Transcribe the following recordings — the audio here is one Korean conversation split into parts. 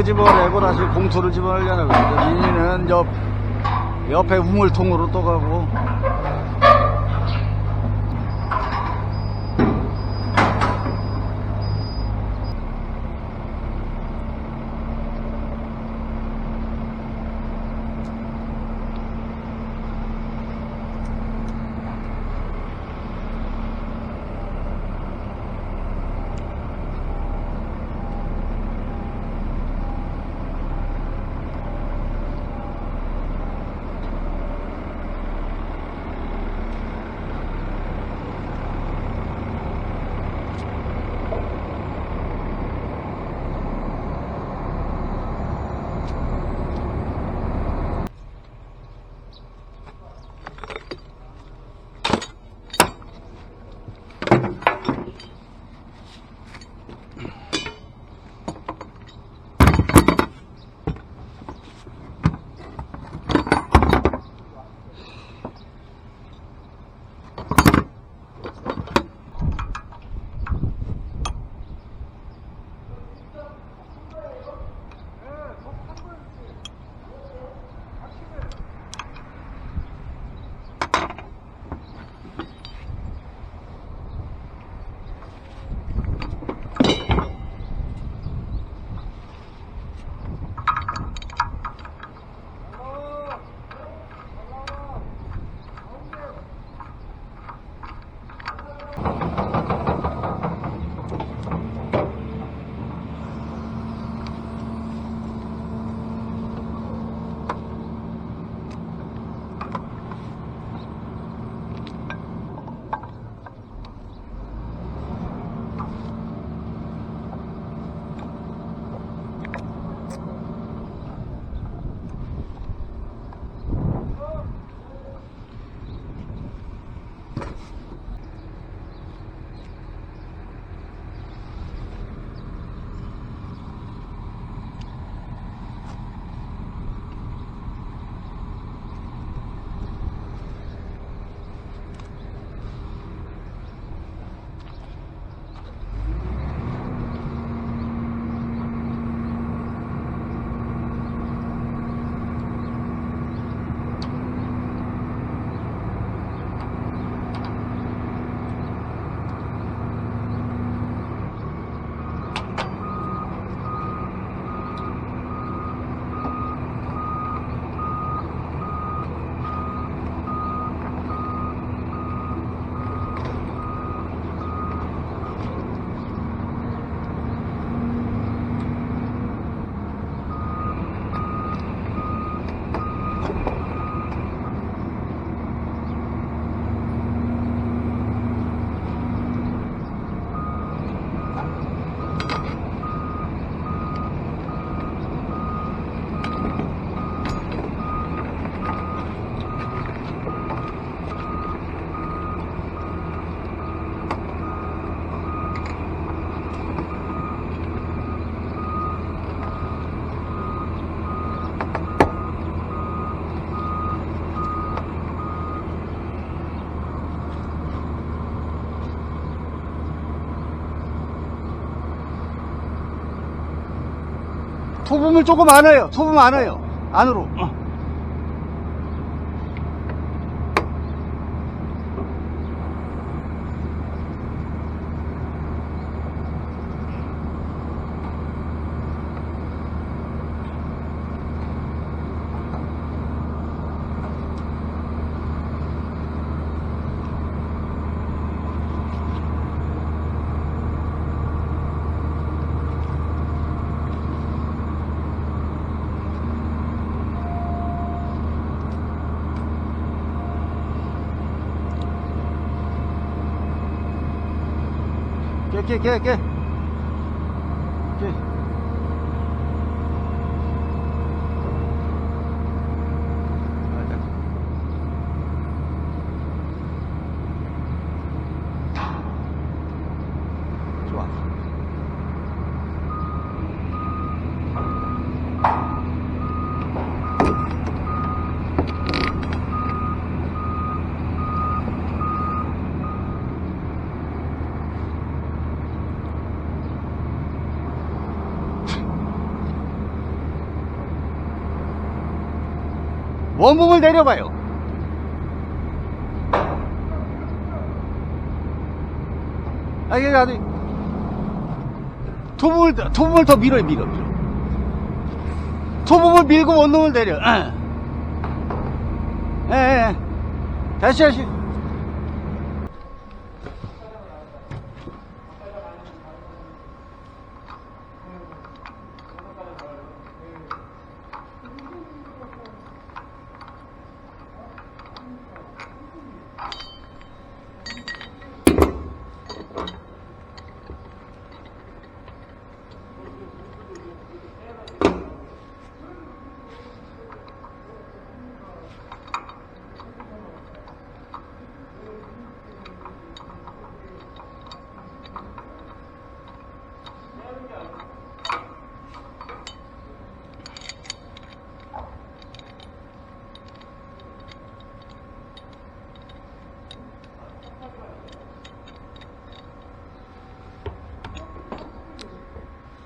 집어내고 다시 봉투를 집어내려나 그러죠. 미니는 옆에 우물통으로 또 가고. 소금을 조금 안 해요. 소금 안 해요. 안으로. 깨. 좋아. 원금을 내려봐요. 아, 이게 아주 토분을 더 밀어요. 토분을 밀고 원금을 내려. 예. 다시.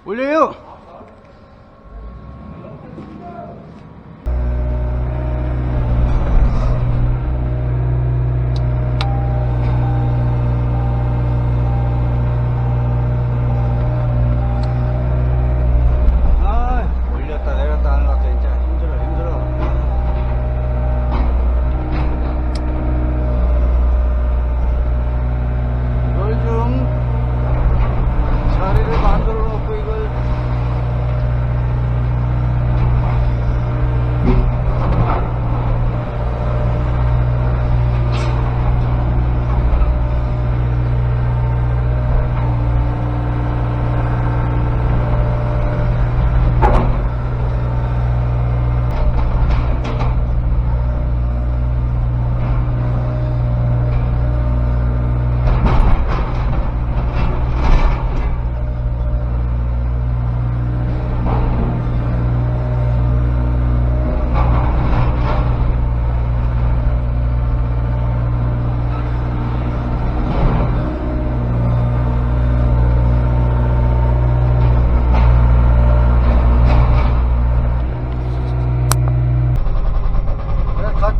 올려요. 올렸다 내렸다 하는 것도 진짜 힘들어. 이걸 좀 자리를 만들어 놓고 이걸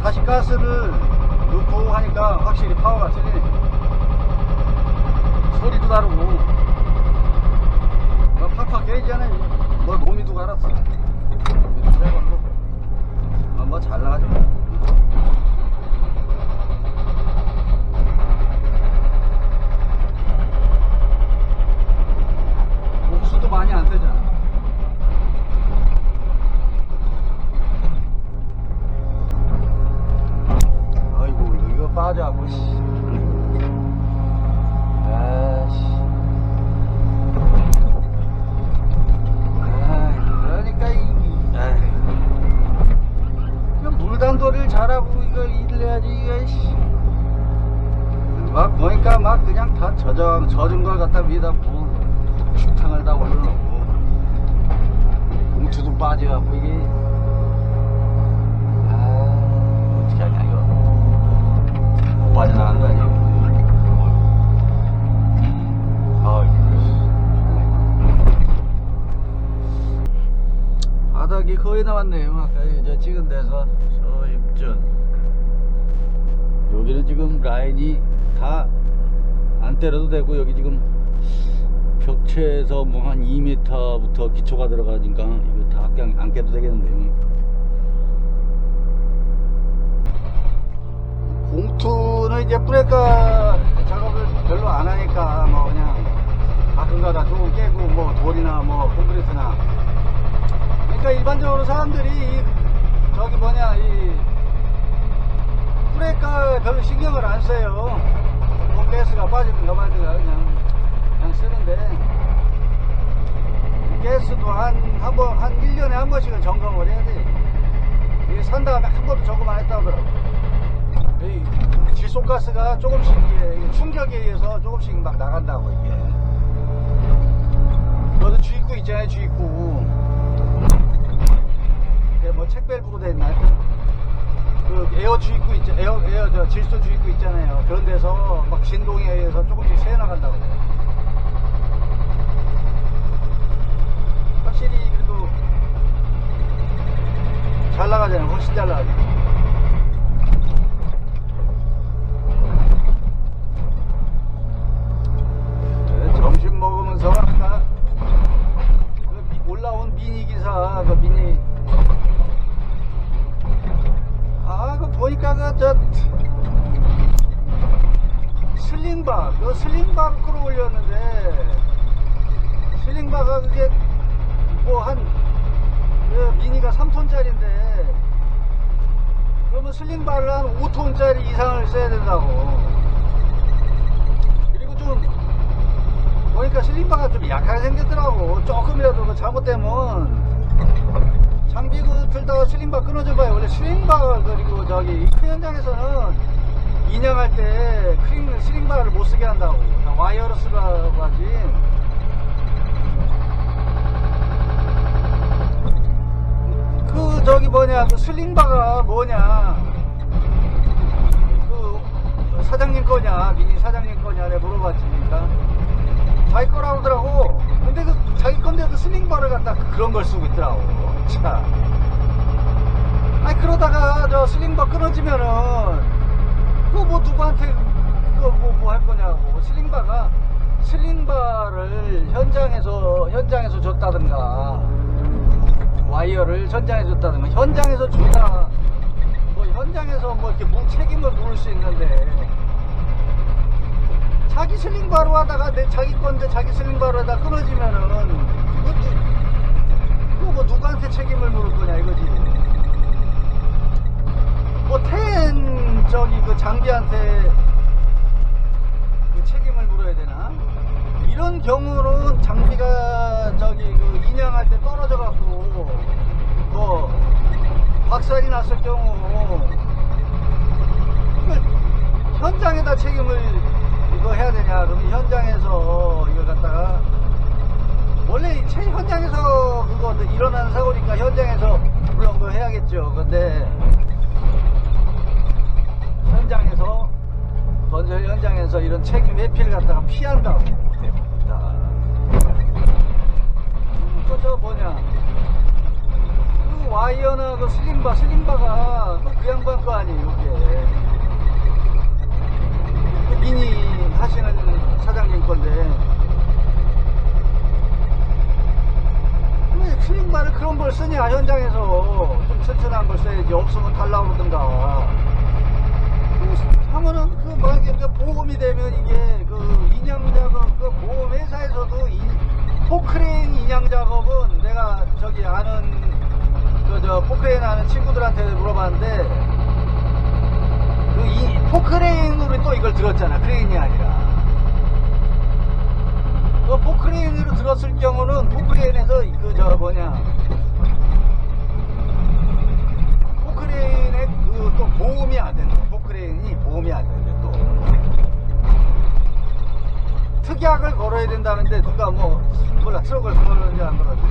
다시 가스를 넣고 하니까 확실히 파워가 틀리네. 소리도 다르고 팍팍 깨지잖아요. 뭐 놈이도 갈았어. 뭐 잘 나가죠. 옥수도 많이 안 되잖아. 빠져하고 씨. 아씨. 그러니까 이거 물단도리를 잘하고 이거 일을 해야지 이거 씨. 막 보니까 막 그냥 다 젖은 걸 갖다 위에다 뭐 추탕을 다 올려놓고 봉투도 빠져갖고 이게 어떻게 하냐 이거. 빠져나가는 거 아니에요? 바닥이 거의 나왔네요. 아까 저 찍은 데서 저 입전 여기는 지금 라인이 다 안 때려도 되고 여기 지금 벽체에서 뭐 한 2m부터 기초가 들어가니까 이거 다 안 깨도 되겠는데요. 봉투는 이제 뿌레까 작업을 별로 안 하니까 뭐 그냥 가끔가다 조금 깨고 뭐 돌이나 뭐 콘크리트나. 그러니까 일반적으로 사람들이 저기 뭐냐 이 뿌레까 별로 신경을 안 써요. 뭐 가스가 빠지든가 말든가 그냥 쓰는데 가스도 한 1년에 한 번씩은 점검을 해야 돼. 이게 산 다음에 한 번도 점검 안 했다 하더라고. 질소가스가 조금씩 충격에 의해서 조금씩 막 나간다고 이게. 너도 주입구 있잖아요, 주입구. 뭐 책밸브로 됐나? 그 에어 주입구 있잖아요, 에어 질소 주입구 있잖아요. 그런 데서 막 진동에 의해서 조금씩 새 나간다고. 확실히 그래도 잘 나가잖아요. 훨씬 잘 나가죠. 그 슬링바로 끌어올렸는데 슬링바가 그게 뭐 한 미니가 3톤짜리인데 그러면 슬링바를 한 5톤짜리 이상을 써야 된다고. 그리고 좀 보니까 슬링바가 좀 약하게 생겼더라고. 조금이라도 그 잘못되면 장비 그 들다가 슬링바 끊어져 봐요. 원래 슬링바 그리고 저기 큰 현장에서는 인양할 때 슬링바를 못 쓰게 한다고. 와이어러스라고 하지. 그 저기 뭐냐 그 슬링바가 뭐냐 그 사장님 거냐 미니 사장님 거냐 내가 물어봤지. 그러니까 자기 거라고 하더라고. 근데 그 자기 건데 그 슬링바를 갖다 그런 걸 쓰고 있더라고. 참. 아니 그러다가 저 슬링바 끊어지면은 그거 뭐 누구한테 그거 뭐 할 거냐고. 슬링바를 현장에서 줬다든가 와이어를 현장에서 줬다든가 현장에서 주다 뭐 현장에서 뭐 이렇게 책임을 물을 수 있는데 자기 슬링바로 하다가 자기 건데 자기 슬링바로 하다 끊어지면은 그거 뭐 누구한테 책임을 물을 거냐 이거지. 뭐 저기 그 장비한테 그 책임을 물어야 되나? 이런 경우는 장비가 저기 그 인양할 때 떨어져 갖고 뭐 박살이 났을 경우 현장에다 책임을 이거 해야 되냐? 그럼 현장에서 이걸 갖다가 원래 현장에서 그거 일어나는 사고니까 현장에서 물론 그거 해야겠죠. 근데 건설 현장에서 이런 책임 회피를 갖다가 피한다고 대부분. 저 뭐냐 그 와이어나 그 슬링바가 그 양반 거 아니에요. 이게 그 미니 하시는 사장님 건데 왜 슬링바를 그런 걸 쓰냐. 현장에서 좀 튼튼한 걸 써야지. 없으면 달라고 그러든가 하면은 그 만약에 그 보험이 되면 이게 그 인양 작업 그 보험 회사에서도 포크레인 인양 작업은 내가 저기 아는 저 포크레인 아는 친구들한테 물어봤는데 그 포크레인으로 또 이걸 들었잖아. 크레인이 아니라 그 포크레인으로 들었을 경우는 포크레인에서 그 저 뭐냐 포크레인에 그 또 보험이 안 된다. 포크레인이 보험이 안 된대. 또 특약을 걸어야 된다는데 누가 뭐 몰라 트럭을 걸었는지 안 걸었는지.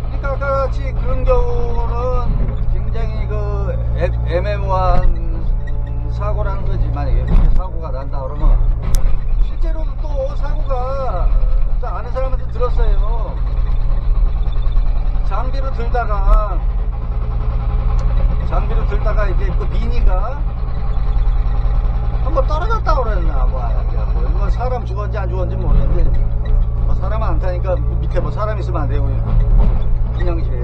그러니까 아까 같이 그런 경우는 굉장히 그 애매모호한 사고라는 거지. 만약에 그렇게 사고가 난다 그러면 실제로 또 사고가 또 아는 사람한테 들었어요. 장비로 들다가 이제 그 미니가 한번 떨어졌다 그랬나 뭐 이건 사람 죽었는지 안 죽었는지 모르겠는데 뭐 사람은 안 타니까 밑에 뭐 사람 있으면 안 되고 그냥시에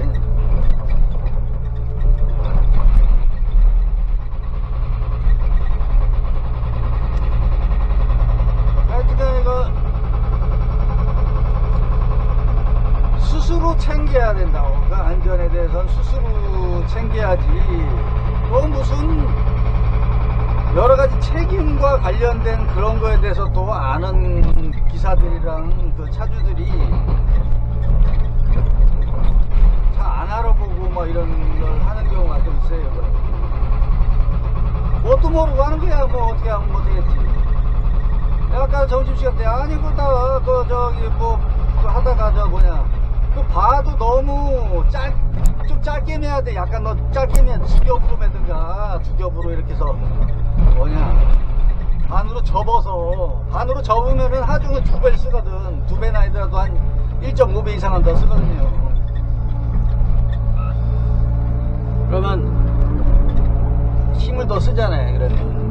하여튼 이거 스스로 챙겨야 된다고. 그 안전에 대해서는 스스로 챙겨야지. 또 무슨 여러가지 책임과 관련된 그런 거에 대해서 또 아는 기사들이랑 그 차주들이 잘 안 알아보고 뭐 이런 걸 하는 경우가 좀 있어요. 뭣도 모르고 하는 거야. 뭐 어떻게 하면 뭐 되겠지. 내가 아까 점심시간 때 아니 그다 그 저기 뭐 하다가 저 뭐냐 그 봐도 너무 좀 짧게 매야 돼. 약간 너 짧게 매야 두 겹으로 매든가 두 겹으로 이렇게 해서 뭐냐 반으로 접으면은 하중은 2배를 쓰거든. 2배는 아니더라도 한 1.5배 이상은 더 쓰거든요. 그러면 힘을 더 쓰잖아요. 그러면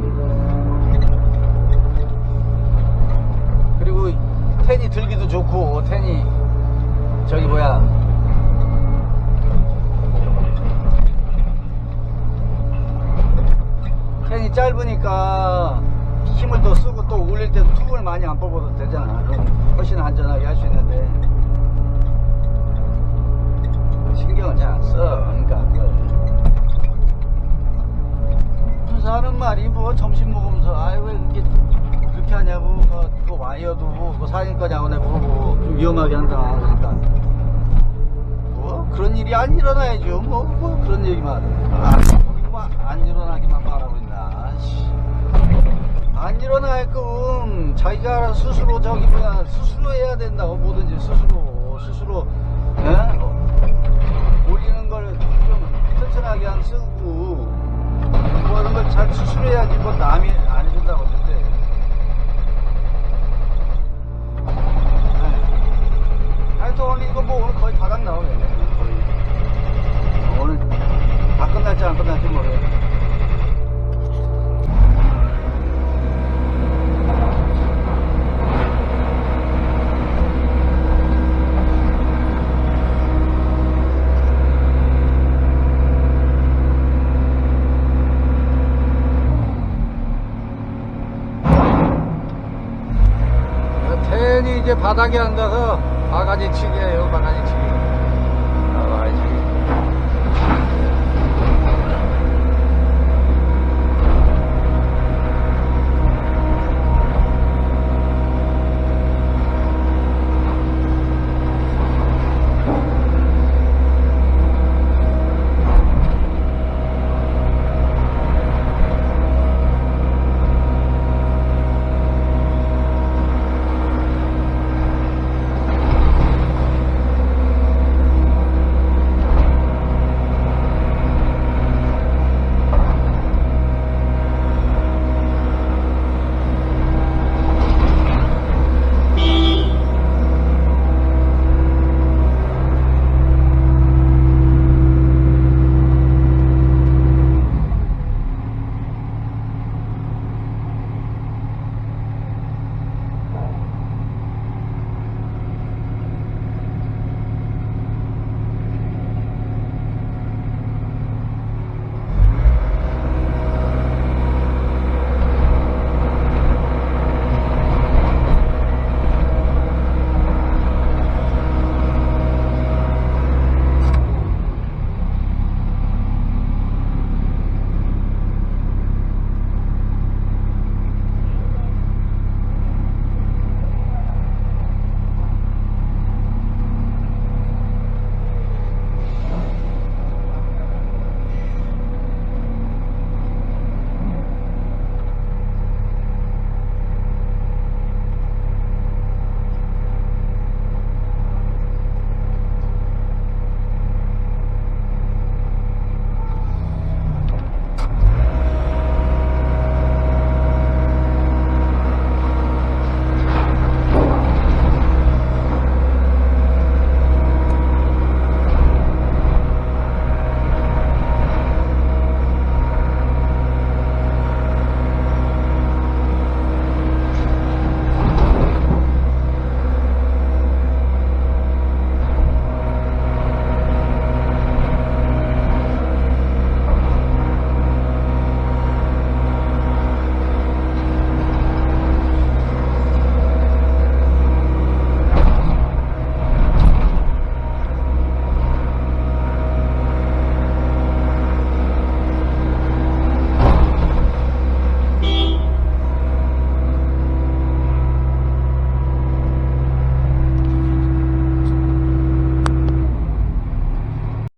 그리고 텐이 들기도 좋고 텐이 저기 뭐야 텐이 짧으니까 힘을 더 쓰고 또 올릴 때도 tum을 많이 안 뽑아도 되잖아. 그럼 훨씬 안전하게 할 수 있는데 신경을 잘 안 써. 그러니까 그래서 하는 말이 뭐 점심 먹으면서 아이 왜 이렇게 그렇게 하냐고 그 와이어도 그 사진 거냐고 내가 물어보고 좀 위험하게 한다. 그러니까 뭐 그런 일이 안 일어나야죠. 뭐 그런 얘기만 안 일어나기만 바라고 있나. 안 일어나게끔 자기가 알아서 스스로 스스로 해야 된다고. 뭐든지 스스로 올리는 걸 좀 튼튼하게 안 쓰고 뭐 이런 걸 잘 스스로 해야지 뭐 남이 안 해준다고 절대. 하여튼 오늘 이거 뭐 오늘 거의 바닥 나오겠네. 거의 오늘 다 끝날지 안 끝날지 모르겠네. 태연이 이제 바닥에 앉아서 바가지 치기예요. 바가지 치기.